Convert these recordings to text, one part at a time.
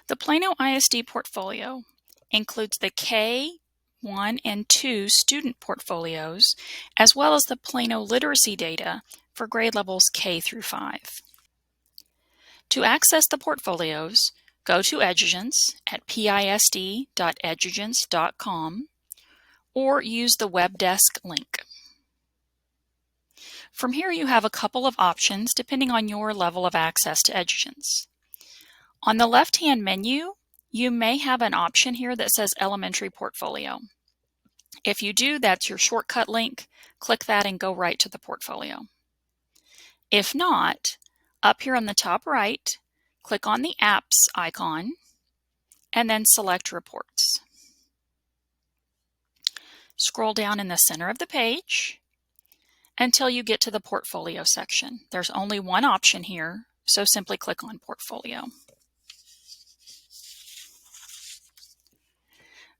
The Plano ISD portfolio includes the K-1 and 2 student portfolios, as well as the Plano literacy data for grade levels K through 5. To access the portfolios, go to Edugence at pisd.edugence.com or use the web desk link. From here, you have a couple of options depending on your level of access to Edugence. On the left-hand menu, you may have an option here that says Elementary Portfolio. If you do, that's your shortcut link. Click that and go right to the portfolio. If not, up here on the top right, click on the Apps icon and then select Reports. Scroll down in the center of the page until you get to the Portfolio section. There's only one option here, so simply click on Portfolio.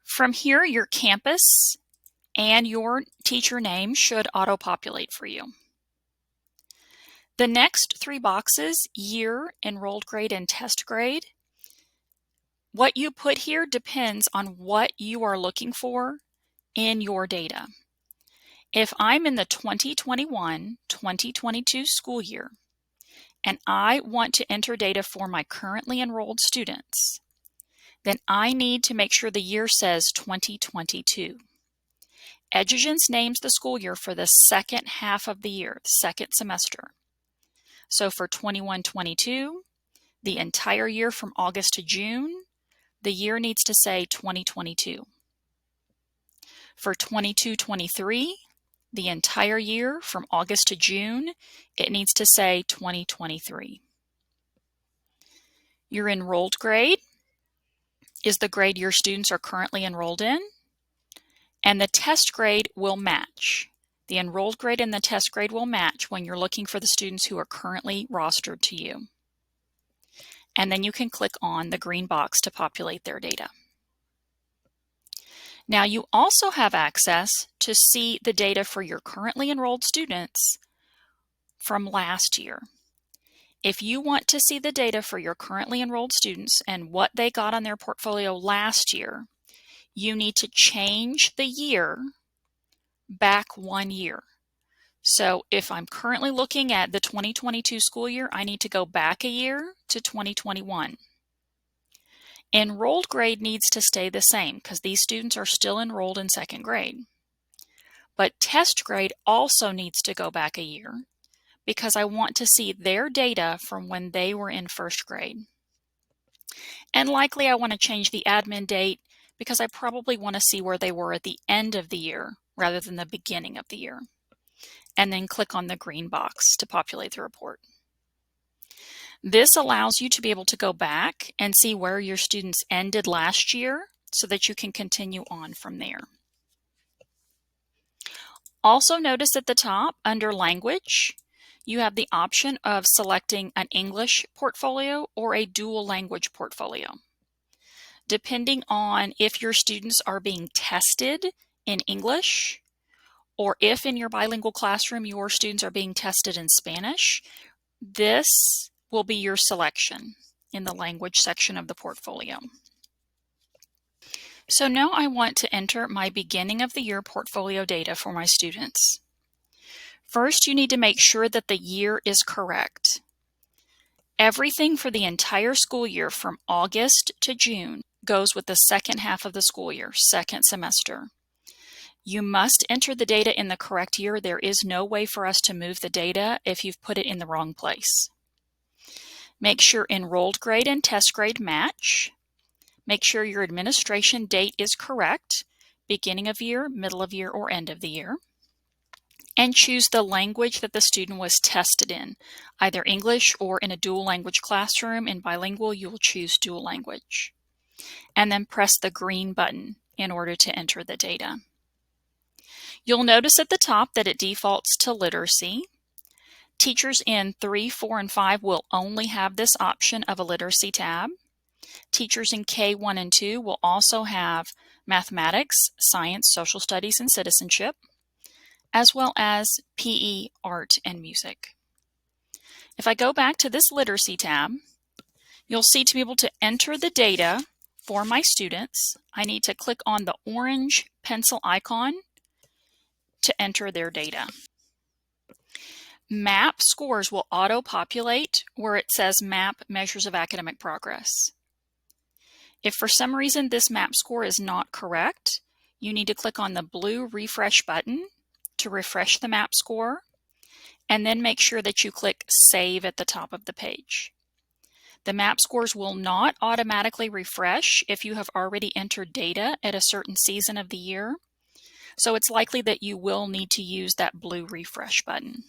From here, your campus and your teacher name should auto-populate for you. The next three boxes, year, enrolled grade, and test grade, what you put here depends on what you are looking for in your data. If I'm in the 2021-2022 school year and I want to enter data for my currently enrolled students, then I need to make sure the year says 2022. Edugence names the school year for the second half of the year, the second semester. So for 21-22, the entire year from August to June, the year needs to say 2022. For 22-23, the entire year from August to June, it needs to say 2023. Your enrolled grade is the grade your students are currently enrolled in, and the test grade will match. The enrolled grade and the test grade will match when you're looking for the students who are currently rostered to you. And then you can click on the green box to populate their data. Now you also have access to see the data for your currently enrolled students from last year. If you want to see the data for your currently enrolled students and what they got on their portfolio last year, you need to change the year back 1 year. So if I'm currently looking at the 2022 school year, I need to go back a year to 2021. Enrolled grade needs to stay the same because these students are still enrolled in second grade. But test grade also needs to go back a year because I want to see their data from when they were in first grade. And likely I want to change the admin date because I probably want to see where they were at the end of the year rather than the beginning of the year. And then click on the green box to populate the report. This allows you to be able to go back and see where your students ended last year so that you can continue on from there. Also notice at the top under language, you have the option of selecting an English portfolio or a dual language portfolio. Depending on if your students are being tested in English or if in your bilingual classroom your students are being tested in Spanish, this will be your selection in the language section of the portfolio. So now I want to enter my beginning of the year portfolio data for my students. First, you need to make sure that the year is correct. Everything for the entire school year from August to June goes with the second half of the school year, second semester. You must enter the data in the correct year. There is no way for us to move the data if you've put it in the wrong place. Make sure enrolled grade and test grade match. Make sure your administration date is correct, beginning of year, middle of year, or end of the year. And choose the language that the student was tested in, either English or in a dual language classroom. In bilingual, you will choose dual language. And then press the green button in order to enter the data. You'll notice at the top that it defaults to literacy. Teachers in 3, 4, and 5 will only have this option of a literacy tab. Teachers in K1 and 2 will also have mathematics, science, social studies, and citizenship, as well as PE, art, and music. If I go back to this literacy tab, You'll see to be able to enter the data for my students, I need to click on the orange pencil icon to enter their data. MAP scores will auto-populate where it says MAP Measures of Academic Progress. If for some reason this MAP score is not correct, you need to click on the blue refresh button to refresh the MAP score, and then make sure that you click Save at the top of the page. The MAP scores will not automatically refresh if you have already entered data at a certain season of the year, so it's likely that you will need to use that blue refresh button.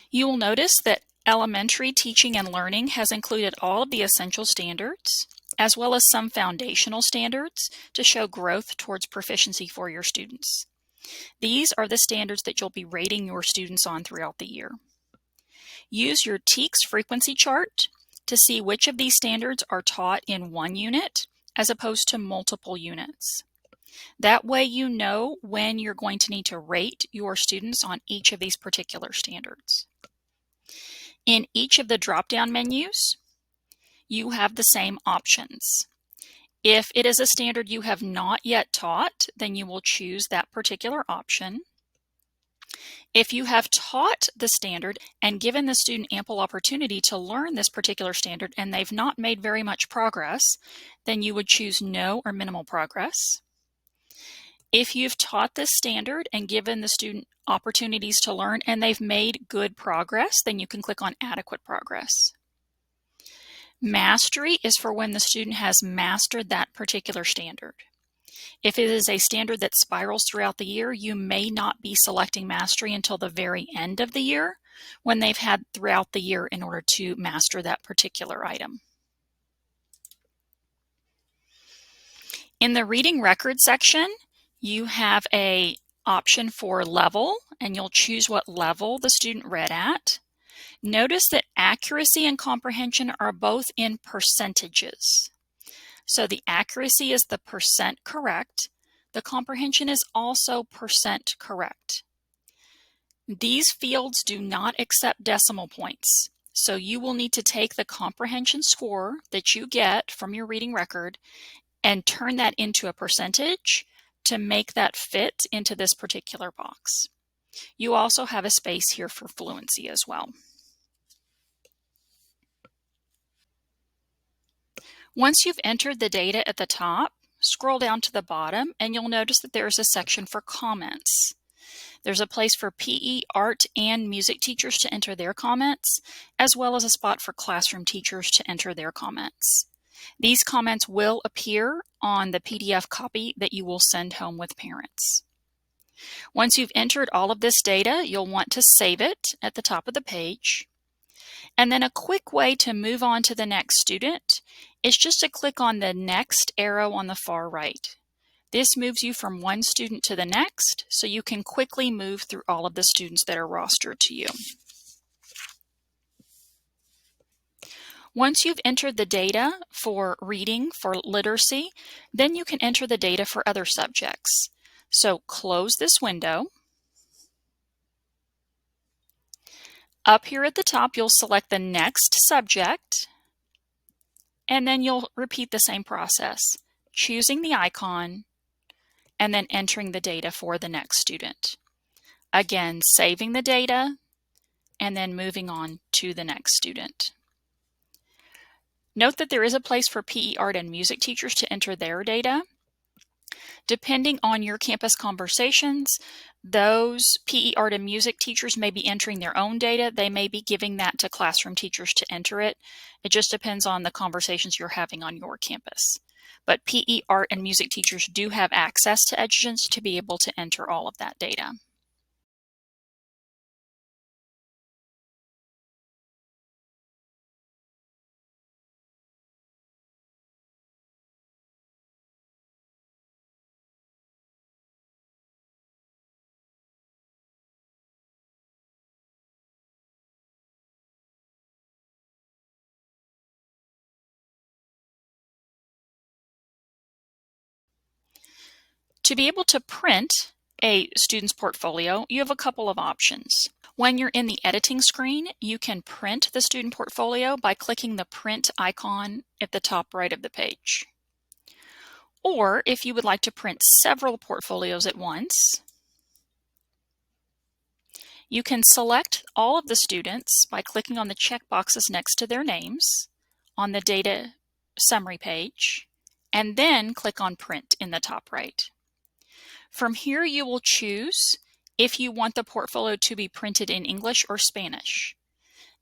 You will notice that Elementary Teaching and Learning has included all of the essential standards, as well as some foundational standards to show growth towards proficiency for your students. These are the standards that you'll be rating your students on throughout the year. Use your TEKS frequency chart to see which of these standards are taught in one unit as opposed to multiple units. That way you know when you're going to need to rate your students on each of these particular standards. In each of the drop-down menus, you have the same options. If it is a standard you have not yet taught, then you will choose that particular option. If you have taught the standard and given the student ample opportunity to learn this particular standard and they've not made very much progress, then you would choose no or minimal progress. If you've taught this standard and given the student opportunities to learn and they've made good progress, then you can click on adequate progress. Mastery is for when the student has mastered that particular standard. If it is a standard that spirals throughout the year, you may not be selecting mastery until the very end of the year when they've had throughout the year in order to master that particular item. In the reading record section, you have an option for level, and you'll choose what level the student read at. Notice that accuracy and comprehension are both in percentages. So the accuracy is the percent correct. The comprehension is also percent correct. These fields do not accept decimal points. So you will need to take the comprehension score that you get from your reading record and turn that into a percentage to make that fit into this particular box. You also have a space here for fluency as well. Once you've entered the data at the top, scroll down to the bottom and you'll notice that there's a section for comments. There's a place for PE, art, and music teachers to enter their comments, as well as a spot for classroom teachers to enter their comments. These comments will appear on the PDF copy that you will send home with parents. Once you've entered all of this data, you'll want to save it at the top of the page. And then a quick way to move on to the next student is just to click on the next arrow on the far right. This moves you from one student to the next, so you can quickly move through all of the students that are rostered to you. Once you've entered the data for reading, for literacy, then you can enter the data for other subjects. So close this window. Up here at the top, you'll select the next subject, and then you'll repeat the same process, choosing the icon, and then entering the data for the next student. Again, saving the data, and then moving on to the next student. Note that there is a place for PE, art, and music teachers to enter their data. Depending on your campus conversations, those PE, art, and music teachers may be entering their own data. They may be giving that to classroom teachers to enter it. It just depends on the conversations you're having on your campus. But PE, art, and music teachers do have access to EduGence to be able to enter all of that data. To be able to print a student's portfolio, you have a couple of options. When you're in the editing screen, you can print the student portfolio by clicking the print icon at the top right of the page. Or if you would like to print several portfolios at once, you can select all of the students by clicking on the checkboxes next to their names on the data summary page, and then click on print in the top right. From here, you will choose if you want the portfolio to be printed in English or Spanish.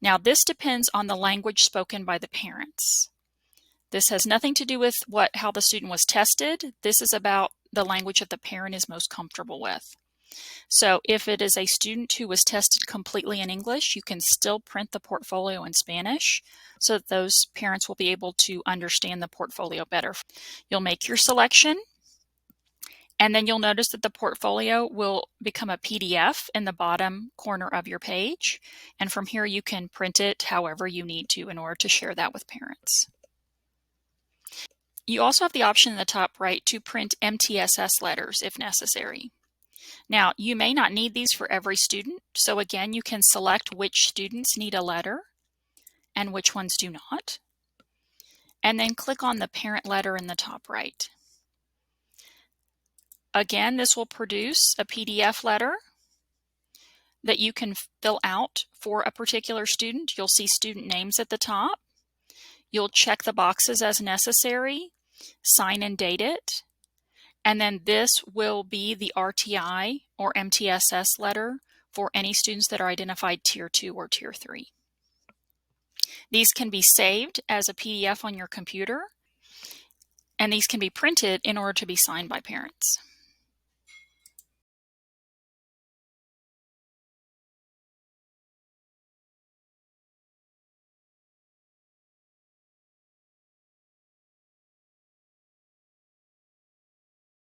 Now, this depends on the language spoken by the parents. This has nothing to do with how the student was tested. This is about the language that the parent is most comfortable with. So if it is a student who was tested completely in English, you can still print the portfolio in Spanish so that those parents will be able to understand the portfolio better. You'll make your selection, and then you'll notice that the portfolio will become a PDF in the bottom corner of your page. And from here, you can print it however you need to in order to share that with parents. You also have the option in the top right to print MTSS letters if necessary. Now, you may not need these for every student, so again, you can select which students need a letter and which ones do not, and then click on the parent letter in the top right. Again, this will produce a PDF letter that you can fill out for a particular student. You'll see student names at the top. You'll check the boxes as necessary, sign and date it, and then this will be the RTI or MTSS letter for any students that are identified Tier 2 or Tier 3. These can be saved as a PDF on your computer, and these can be printed in order to be signed by parents.